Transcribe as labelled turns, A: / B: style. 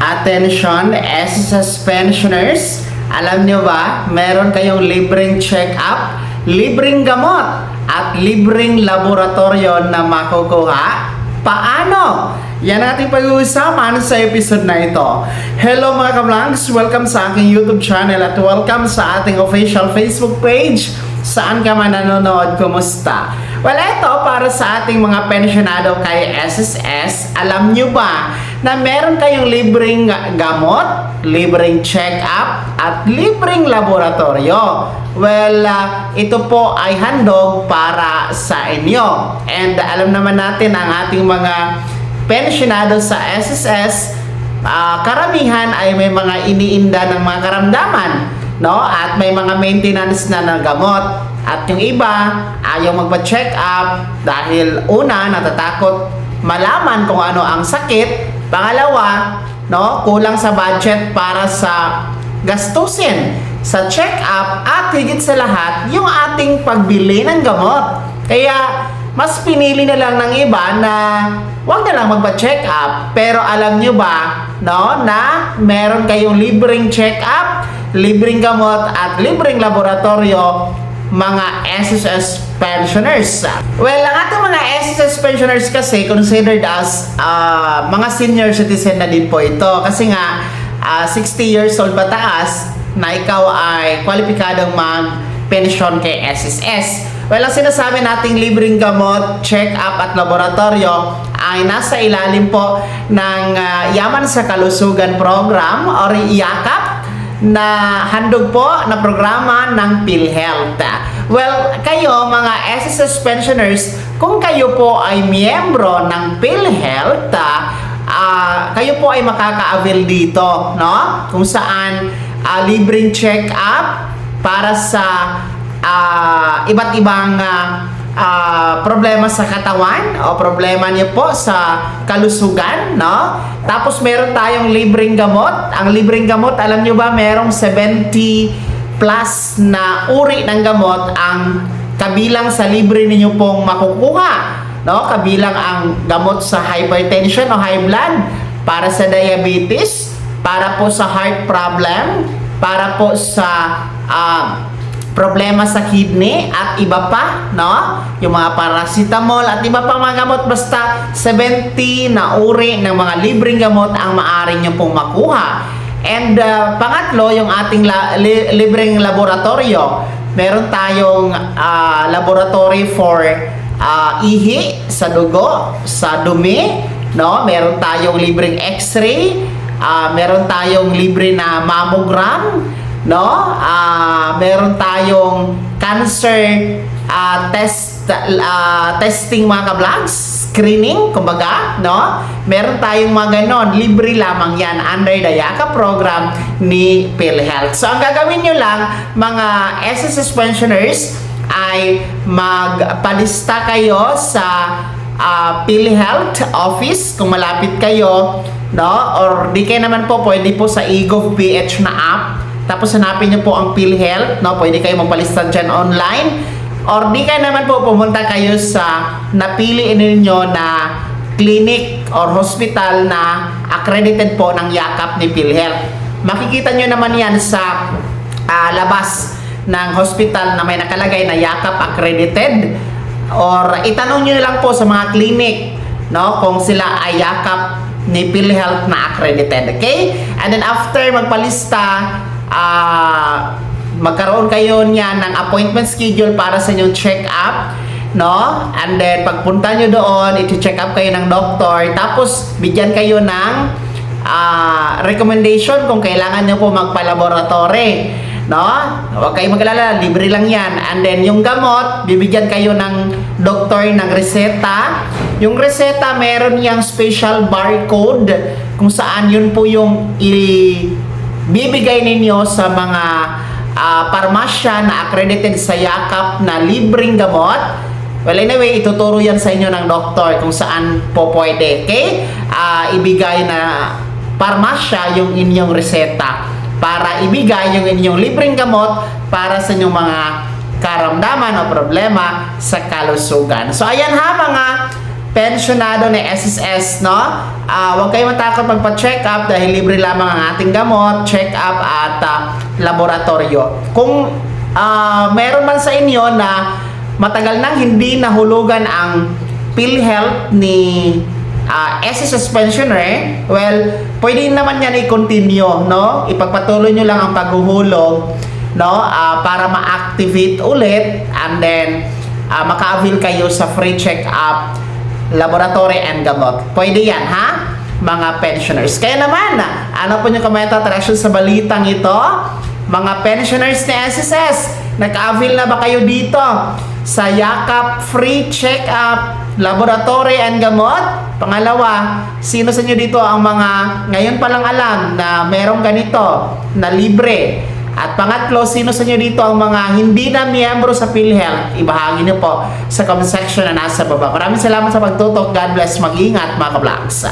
A: Attention, SSS pensioners, alam nyo ba, meron kayong libreng check-up, libreng gamot, at libreng laboratorio na makukuha. Paano? Yan ating pag-uusapan sa episode na ito. Hello mga ka-vlogs! Welcome sa aking YouTube channel at welcome sa ating official Facebook page. Saan ka man nanonood, kumusta? Well, ito para sa ating mga pensionado kay SSS. Alam nyo ba na meron kayong libreng gamot, libreng check-up, at libreng laboratorio? Well, ito po ay handog para sa inyo. And alam naman natin ang ating mga pensionado sa SSS, karamihan ay may mga iniinda ng mga karamdaman, no? At may mga maintenance na ng gamot. At yung iba, ayaw magpa-check up dahil una, natatakot malaman kung ano ang sakit. Pangalawa, no, kulang sa budget para sa gastusin sa check up at higit sa lahat, yung ating pagbili ng gamot. Kaya, mas pinili na lang ng iba na wag na lang magpa-check up. Pero alam nyo ba, no, na meron kayong libreng check up, libreng gamot, at libreng laboratorio, mga SSS pensioners. Well, ang ating mga SSS pensioners kasi considered as mga senior citizen na din po ito. Kasi nga, 60 years old pataas na ikaw ay kwalipikadong mag-pension kay SSS. Well, ang sinasabi nating libreng gamot, check-up at laboratorio ay nasa ilalim po ng Yaman sa Kalusugan Program or YAKAP na handog po na programa ng PhilHealth. Well, kayo mga SSS pensioners, kung kayo po ay miyembro ng PhilHealth, kayo po ay makaka-avail dito, no? Kung saan libreng check-up para sa iba't ibang problema sa katawan o problema niyo po sa kalusugan, no? Tapos meron tayong libreng gamot. Ang libreng gamot, alam niyo ba, merong 70 plus na uri ng gamot ang kabilang sa libre ninyo pong makukuha, no? Kabilang ang gamot sa hypertension o high blood, para sa diabetes, para po sa heart problem, para po sa problema sa kidney at iba pa, no? Yung mga paracetamol at iba pa mga gamot, basta 70 na uri ng mga libreng gamot ang maaari nyo pong makuha. And pangatlo, yung ating libreng laboratorio. Meron tayong laboratory for ihi sa dugo, sa dumi, no? Meron tayong libreng x-ray, meron tayong libre na mammogram, no? Meron tayong cancer testing mga ka-vlogs, screening, kumbaga, no? Meron tayong mga ganon, libre lamang yan under the YAKAP program ni PhilHealth. So, ang gagawin nyo lang, mga SSS pensioners, ay magpalista kayo sa PhilHealth office kung malapit kayo, no? Or di kayo naman po, pwede po sa eGovPH na app. Tapos hanapin niyo po ang PhilHealth, no? Pwede kayo magpalista dyan online. Or di kayo naman po pumunta kayo sa napili ninyo na clinic or hospital na accredited po ng YAKAP ni PhilHealth. Makikita nyo naman yan sa labas ng hospital na may nakalagay na YAKAP accredited. Or itanong nyo lang po sa mga clinic, no? Kung sila ay YAKAP ni PhilHealth na accredited. Okay? And then after magpalista, magkaroon kayo niya ng appointment schedule para sa inyong check-up, no? And then pagpunta nyo doon, i-check up kayo ng doktor, tapos bigyan kayo ng recommendation kung kailangan nyo po magpa-laboratory, no? Huwag kayong mag-alala, libre lang yan. And then yung gamot, bibigyan kayo ng doktor ng reseta. Yung reseta, meron niyang special barcode kung saan yun po yung bibigay ninyo sa mga parmasya na accredited sa YAKAP na libreng gamot. Well, anyway, ituturo yan sa inyo ng doktor kung saan po pwede. Okay? Ibigay na parmasya yung inyong reseta para ibigay yung inyong libreng gamot para sa inyong mga karamdaman o problema sa kalusugan. So, ayan ha mga pensionado ni SSS, no? Huwag kayo matakot magpa-check up dahil libre lamang ang ating gamot, check up at laboratorio. Kung meron man sa inyo na matagal nang hindi nahulugan ang PhilHealth ni SSS pensioner, well, pwede naman yan i-continue, no? Ipagpatuloy nyo lang ang paghuhulog, no? Para ma-activate ulit and then maka-avail kayo sa free check-up, laboratory and gamot. Pwede yan, ha? Mga pensioners. Kaya naman, ano po yung komento at reaction sa balitang ito? Mga pensioners ni SSS, naka-avail na ba kayo dito sa Yakap free check-up, laboratory and gamot? Pangalawa, sino sa inyo dito ang mga ngayon pa lang alam na merong ganito na libre? At pangatlo, sino sa inyo dito ang mga hindi na miyembro sa PhilHealth? Ibahagi niyo po sa comment section na nasa baba. Maraming salamat sa pagtutok. God bless. Mag-ingat mga ka-vlogs.